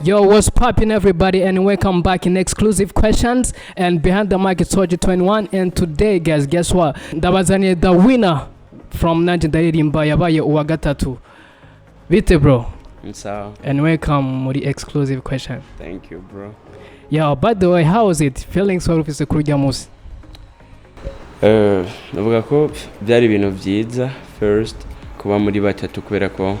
Yo, what's poppin', everybody, and welcome back in exclusive questions. And behind the mic is Soldier 21. And today, guess what? Ndabazaniye the winner from Nanje Ndaririmba yabaye uwa gatatu. Bite, bro? So, And welcome muri exclusive question. thank you, bro. Yo, by the way, how was it? Feeling so ufise kurya musi? Navuga ko byari ibintu byiza first kuba muri batatu kubera ko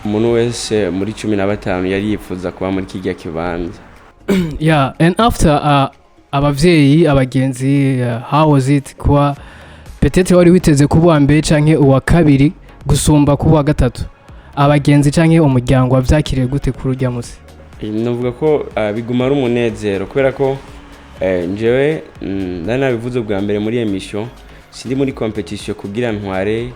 umuntu wese muri 15 yari yifuza kuba muri kijya kibanza. Yeah, and after abavyeyi abagenzi, how was it kuba petete wari witeze kuba mbere canke uwa kabiri gusumba kuba gatatu? Abagenzi canke umuryango wavyakiriye gute kurya musi? Navuga ko biguma ari umunezero kubera ko njewe nanabivuze bwa mbere muri emission sindi muri competition kugira ntware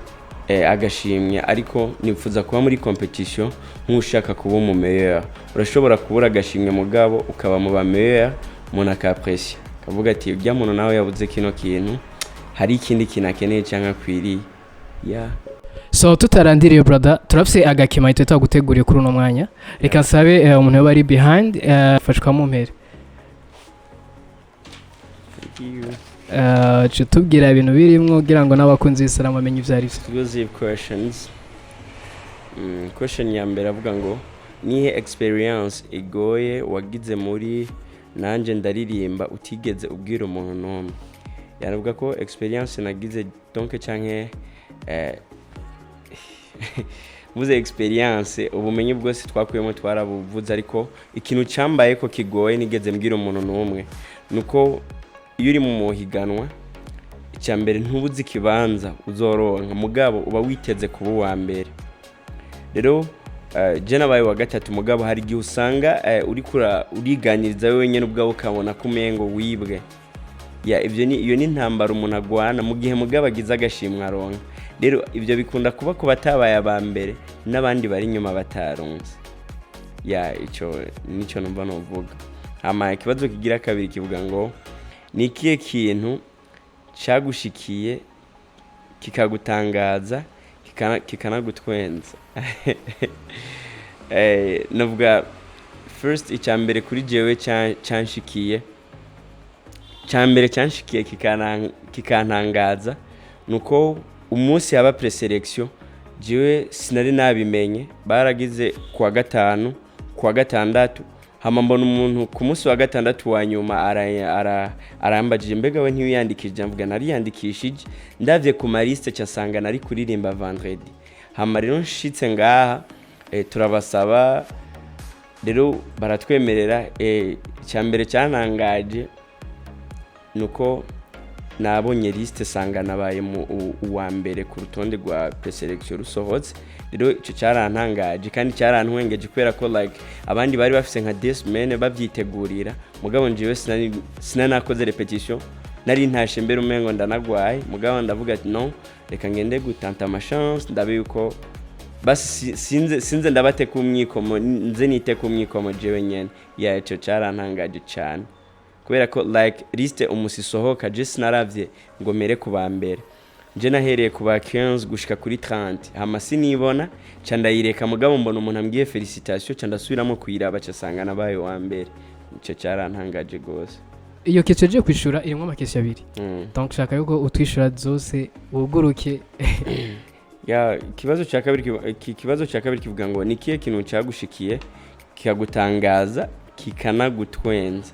agashimye ariko nifuza kuba muri competition nk'ushaka kuba mu meilleur. Urashobora kubura agashimye mugabo ukaba mu ba meilleur umuntu akapressia kavuga ati ujya muntu nawe yabuze kino kintu hari ikindi kinakeneye cyangwa kwiriye. So tutarandiriye brother, turafise agakima ito guteguriye kuri uno mwanya. Reka nsabe umuntu bari behind fashwa mu mpere. Tubwira ibintu birimwo kugira ngo n'abakunzi b'Islam bamenye ivyo ari byo. Exclusive questions. Question ya mbere avuga ngo nihe experience igoye wagize muri Nanje Ndaririmba utigeze ubwira umuntu n'umwe? Yaravuga ko experience nagize donc canke muze experience ubumenyi bwose twakuyemo twarabuvuze ariko ikintu cyambaye ko kigoye nigeze mbwira umuntu n'umwe nuko iyo uri mu muhiganwa icyambere ntubuzi ikibanza uzoronka mugabo uba witeze kuba wa mbere. Rero je nabaye wa gatatu mugabo hari gihe usanga uriganiriza wewe nyene ubwawe ukabona kumengo wibwe. Iyo ni ntambara umuntu agwana mu gihe mugabo agize agashimwa aronka. Rero ivyo bikunda kuba ku batabaye aba mbere n'abandi bari nyuma bataronse. Ico nico numva novuga. Hama ikibazo kigira kabiri kivuga ngo ni ikihe kintu cyagushikiye kikagutangaza kikanagutwenza? Navuga first icyambere kuri jewe cyanshikiye kikantangaza nuko umunsi yaba preselection jewe sinari nabimenye baragize kuwa gatanu kuwa gatandatu hama mbona umuntu ku munsi wa gatandatu wa nyuma arambajije mbega we ntiyandikije mvuga nari yandikishije ndavye ku mariste cyasanga nari kuririmba vendredi. Hama rero nshitse ngaha turabasaba rero baratwemerera cyambere cyanangaje nuko nabonye liste sanga nabaye mu uwa mbere ku rutonde rwa preselection rusohotse. Rero ico cyarantangaje kandi cyarantwengeje kubera ko like abandi bari bafise nka desmene bavyitegurira mugabo njiwe sinanakoze repetition nari ntashe mbere umengo ndanagwaye mugabo ndavuga ati no reka ngende gutanta ama chance ndabe yuko basi sinze ndabate ku mwikomo nze nite ku mwikomo jewe nyene. Ico cyarantangaje cyane kubera ko like liste umusisohoka je sinaravye ngo mere kuba mbere je nahereye kuba 15 gushika kuri 30 hama sinibona candayireka mugabo mbona umuntu ambwiye felicitation candasubiramo kuyiraba cyasanga nabaye wa mbere. Ico cyarantangaje gose. Iyo kice je kwishura irimo amakesi abiri. Donc shaka yuko utwishura zose uguruke. Kibazo cya kabiri kivuga ngo ni kihe kintu cyagushikiye kikagutangaza kikanagutwenza?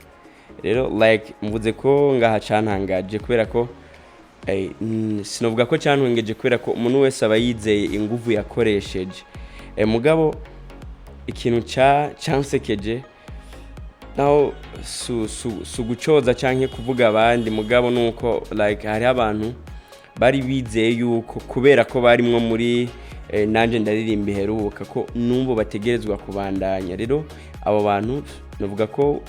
Rero like mvuze ko ngaha cantangaje kubera ko sinovuga ko cyantwengeje kubera ko umuntu wese aba yizeye inguvu yakoresheje. Mugabo ikintu cansekeje naho sugucoza canke kuvuga abandi mugabo nuko like hari abantu bari bizeye yuko kubera ko barimwo muri Nanje Ndaririmba iheruka ko numbo bategerezwa kubandanya. Rero abo bantu navuga ko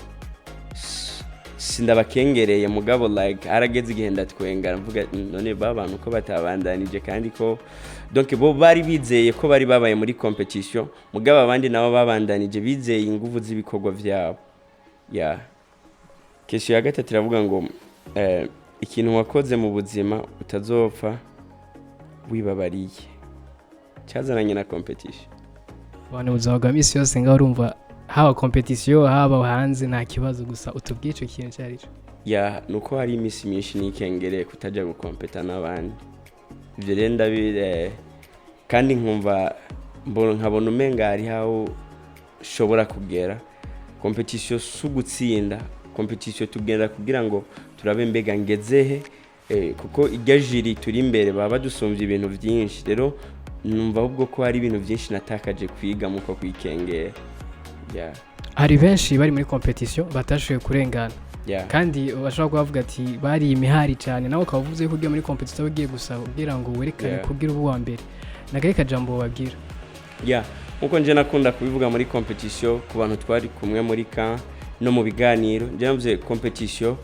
sindabakengereye mugabo like arageze igihe ndatwenga mvuga none babantu ko batabandanije kandi ko donc bo bari bizeye ko bari babaye muri competition mugabo abandi nabo babandanije bizeye inguvu z'ibikorwa vyabo. Kesho ya gatatu iravuga ngo ikintu wakoze mu buzima utazopfa wibabariye cyazananye na competition. Abantu buzima bwa misi yose ngaho urumva haba competition haba hanze nta kibazo gusa utubwiye ico kintu cyarico ya nuko hari imisi myinshi nikengere kutajya gukompeta n'abandi ivyo rero ndabire kandi nkumva nkabona umenga hari hawo shobora kugera competition sugutsinda competition tugenda kugira ngo turabe mbega ngezehe kuko irya jiri turi imbere baba badusumvye ibintu byinshi rero numva ahubwo ko hari ibintu byinshi natakaje kwiga muko kwikengera hari benshi bari muri competition batashoboye kurengana kandi bashobora kuvuga ati bari imihari cyane nawe ukavuze ko ugiye muri competition ugiye gusa ubwira ngo werekane kubwira ubu wa mbere nagaye kajambo babwira uko nje nakunda kubivuga muri competition ku bantu twari kumwe muri camp no mu biganiro nje navuze competition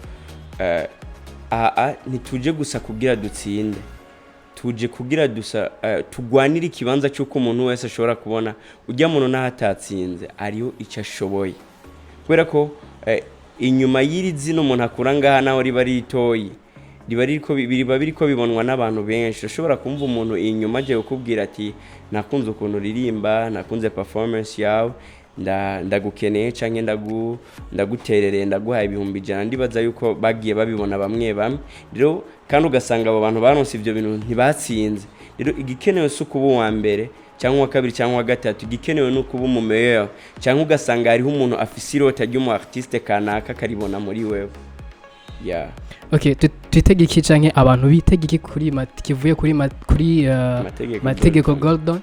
ntituje gusa kugira dutsinde tuje kugira dusa tugwanira ikibanza cy'uko umuntu wese ashobora kubona ujya muntu nahatatsinze ariyo icyo ashoboye kubera ko inyuma y'iri zino umuntu akura ngaha naho riba ritoyi riba biriko bibonwa n'abantu benshi ushobora kumva umuntu inyuma aje kukubwira ati nakunze ukuntu ririmba nakunze performance yawe ndagukeneye canke ndaguterereye ndaguhaye ibihumbi 100 ndibaza yuko bagiye babibona bamwe rero kandi ugasanga abo bantu baronse ivyo bintu ntibatsinze rero igikenewe sukuba wa mbere cyangwa wa kabiri cyangwa wa gatatu igikenewe no kuba mu meilleur cyangwa ugasanga hariho umuntu afise irota ry'umu artiste kanaka karibona muri wewe okay twitege iki canke abantu bitege iki kuri kivuye kuri Mategeko Goldon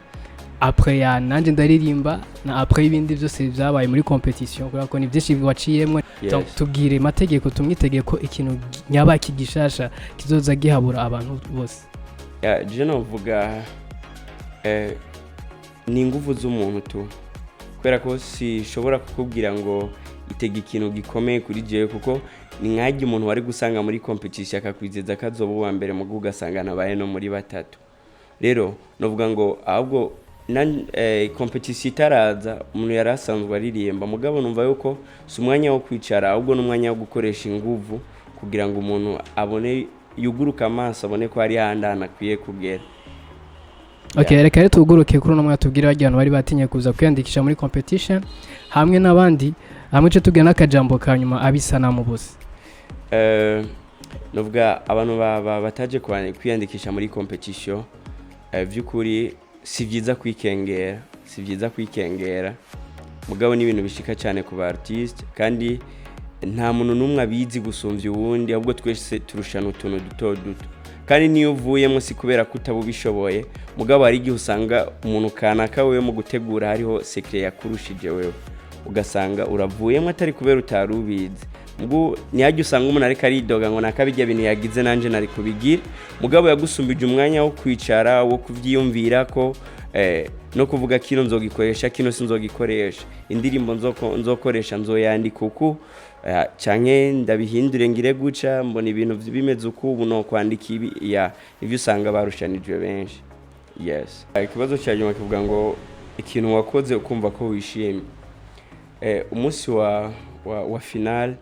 après ya nanje ndaririmba na après ibindi byose byabaye muri competition kubera ko ni byinshi waciyemwe donc tubwire Mategeko tumwitegeko ikintu nyabaki gishasha kizoza gihabura abantu bose je novuga ni ingufu z'umuntu tu kubera ko sishobora kukubwira ngo itega ikintu gikomeye kuri jewe kuko ni nk'aho umuntu wari gusanga muri competition akakwizeza kazoba uwa mbere mu gugasanga nabaye no muri batatu rero novuga ngo ahubwo competition itaraza umuntu yarasanzwe aririmba mugabo numva yuko si umwanya wo kwicara ahubwo n'umwanya wo gukoresha ingufu kugira ngo umuntu abone yuguruka amaso abone ko ari handana akwiye kugera reka rero tuguruke kuri uno mwanya tubwire abantu bari batinye kuza kwiyandikisha muri competition hamwe n'abandi hamwe cyo tugena akajambo kanyuma abisana mu bose novuga abantu bataje kwiyandikisha muri competition by'ukuri si byiza kwikengera mugabo ni ibintu bishika cyane ku ba artiste kandi nta muntu numwe abizi gusumvya uwundi ahubwo twese turushana utuntu duto kandi niyo uvuyemo si kubera kutabubishoboye mugabo hari igihe usanga umuntu kanaka wewe mu gutegura hariho secret yakurushije wewe ugasanga uravuyemo atari kubera utarubizi ubwo niyajye usanga umuntu ariko aridoga ngo nakabijya bintu yagize nanje nari kubigira mugabo yagusumbije umwanya wo kwicara wo kuvyiyumvira ko no kuvuga kino nzogikoresha kino sinzogikoresha indirimbo nzokoresha nzoyandika uku canke ndabihindure ngire guca mbona ibintu bimeze uku ubu no kwandika ibi ivyo usanga barushanijwe benshi ikibazo cya nyuma kivuga ngo ikintu wakoze ukumva ko wishimye umunsi wa final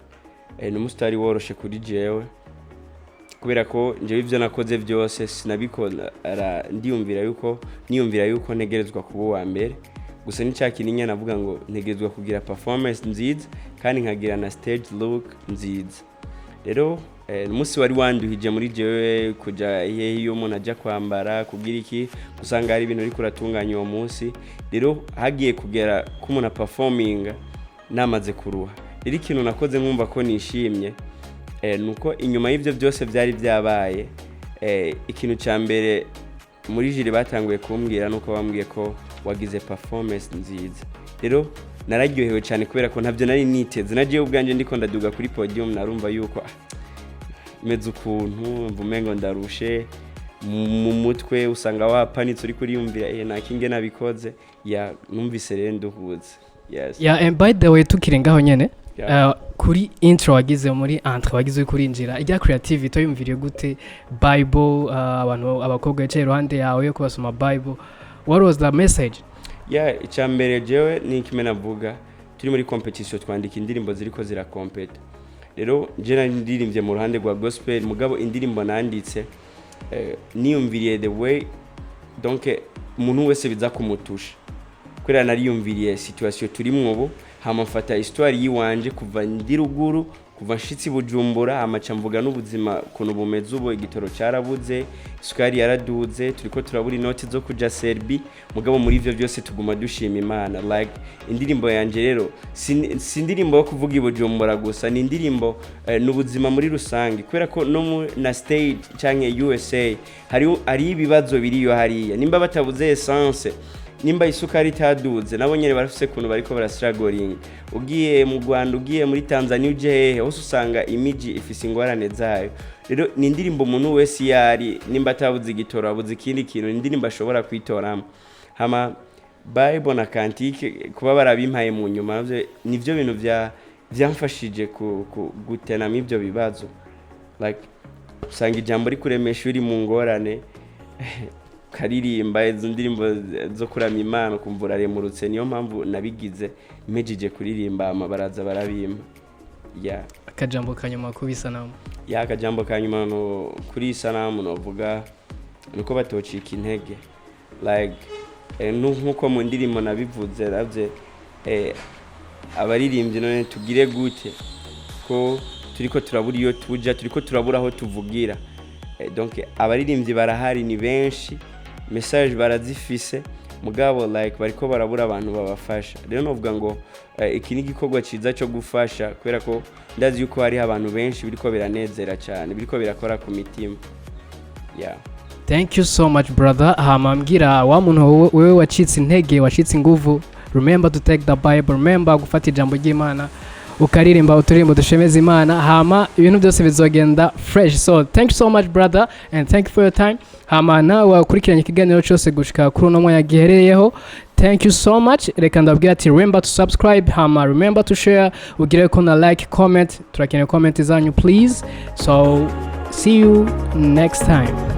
n'umusitari woroshe kuri jewe kubera ko njewe ivyo nakoze byose sinabikora niyumvira yuko ntegerezwa kuba uwa mbere gusa n'icyakininya navuga ngo ntegerezwa kugira performance nziza kandi nkagira na stage look nziza rero umunsi wari wanduhije muri jewe kuja hehe iyo umuntu ajya kwambara kugira iki usanga hari ibintu ariko uratunganya uwo munsi rero hagiye kugera ko umuntu performing namaze kuruha rero ikintu nakoze nkumva ko nishimye nuko inyuma y'ivyo byose byari byabaye ikintu cya mbere muri jiri batanguye kumbwira nuko bambwiye ko wagize performance nziza rero nararyohewe cyane kubera ko ntabyo nari niteze nagiye ubwanje ndiko ndaduga kuri podium narumva yuko meze ukuntu mvumengo ndarushe mu mutwe usanga wapanitse uri kuri yumvira nakinge nabikoze numvise rero nduhuze and by the way tukirengaho nyene kuri intro wagize muri entre wagize kurinjira ijya creativity yumviriye gute bible abantu abakobwa yicaye iruhande yawe yo kubasoma bible what was the message icyambere jewe ni kimena vuga turi muri competition twandika indirimbo ziriko zirakompeta rero je narindirimbye mu ruhande rwa gospel mugabo indirimbo nanditse niyumviriye the way donc umuntu wese biza kumutusha kubera nariyumviriye situation turi mwobo hama mfata histoire yiwanje kuva ndi ruguru kuva nshitsi Bujumbura amaca mvuga n'ubuzima kuno bumeze ubu igitoro cyarabuze isukari yaraduze turiko turabura inoti zo kuja Serbi mugabo muri ivyo byose tuguma dushima Imana like indirimbo yanje rero si indirimbo yo kuvuga ibujumbura gusa ni indirimbo n'ubuzima muri rusange kubera ko no na stage canke USA hari ibibazo biriyo hariya nimba batabuze essence nimba isukari itaduze nabo nyene barafise kuntu bariko barastruggling ugiye mu Rwanda ugiye muri Tanzania uje hehe hose usanga imiji ifise ingwarane zayo rero ni indirimbo umuntu wese yari nimba atabuze igitoro abuze ikindi kintu indirimbo ashobora kwitoramo hama Bible na kantike kuba barabimpaye mu nyuma nivyo bintu vyamfashije gutenamo ivyo bibazo like usanga ijambo rikuremesha uri mu ngorane karirimba izo ndirimbo zo kuramya Imana kumvura remurutse niyo mpamvu nabigize mejije kuririmba amabaraza barabimpa akajambo kanyuma kubisanamu akajambo kanyuma no kuri isanamu novuga nuko batocika intege like nkuko mu ndirimbo nabivuze ravye abaririmbyi none tugire gute ko turiko turabura iyo tuja turiko turabura aho tuvugira donc abaririmbyi barahari ni benshi message barazifise mugabo like bariko barabura abantu babafasha rero novuga ngo iki ni gikorwa ciza cyo gufasha kubera ko ndazi yuko hari abantu benshi biriko biranezera cyane biriko birakora ku mitima Thank you so much brother hamambwira wa muntu wewe wacitse intege wacitse inguvu remember to take the Bible remember gufata ijambo ry'Imana ukaririmba uturimbo dushemeza Imana hama ibintu byose bizogenda fresh so thank you so much brother and thank you for your time hama nawe ukurikiranye ikiganiro cyose gushika kuri uno mwanya gihereyeho thank you so much reka ndabwira ati remember to subscribe hama remember to share ugire ko na like comment turakeneye comment zanyu please so see you next time